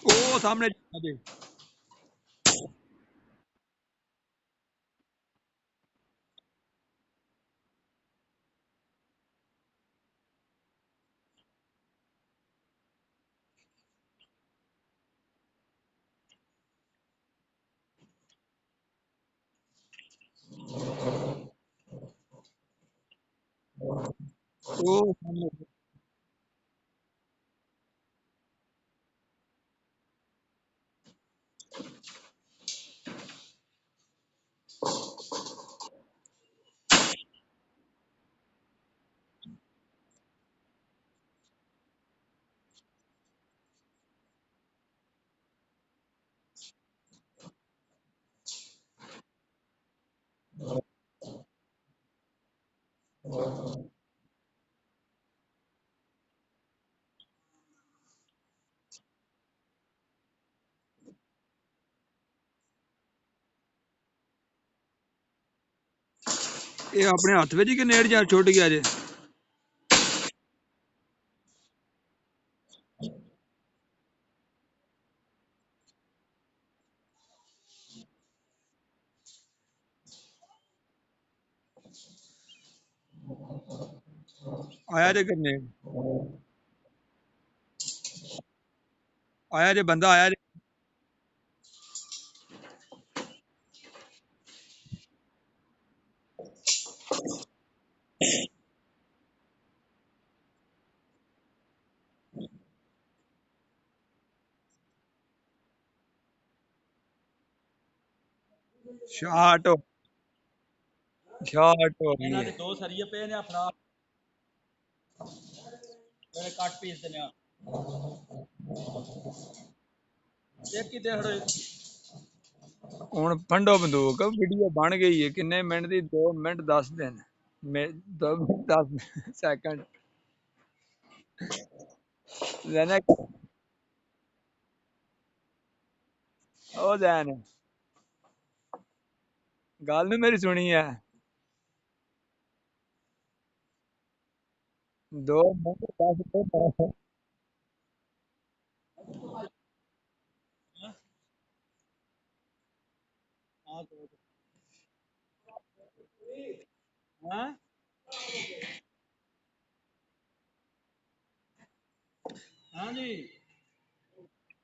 ਉਹ ਸਾਹਮਣੇ ਜੀ। ਉਹ ਸਾਹਮਣੇ ਇਹ ਆਪਣੇ ਹੱਥ ਵਿੱਚ ਹੀ ਕਿ ਨੇੜ ਜਾਂ ਛੁੱਟ ਗਿਆ ਜੇ? ਆਇਆ ਜੇ ਕਿੰਨੇ? ਆਇਆ ਜੇ ਬੰਦਾ ਆਇਆ ਜੇ? ਸ਼ਾਟ ਸ਼ਾਟ ਹੋ ਗਈ ਇਹਨਾਂ ਹੈ। ਦੇ ਦੋ ਸਰੀਏ ਪਏ ਨੇ ਫੜਾ ਜਿਹੜੇ ਕੱਟ ਪੀਸ ਦੇ ਨੇ ਇੱਕ ਹੀ ਦੇਖ ਰਹੇ ਹੁਣ ਫੰਡੋ ਬੰਦੂਕ ਵੀਡੀਓ ਬਣ ਗਈ ਹੈ। ਕਿੰਨੇ ਮਿੰਟ ਦੀ? 2 ਮਿੰਟ 10 ਦਿਨ 2 ਮਿੰਟ 10 ਸੈਕਿੰਡ। ਲੈਣਾ ਉਹ ਲੈਣ ਗੱਲ ਨੂੰ ਮੇਰੀ ਸੁਣੀ ਹੈ। 2 ਮਿੰਟ 10 ਦਿਨ। ਹਾਂ ਹਾਂਜੀ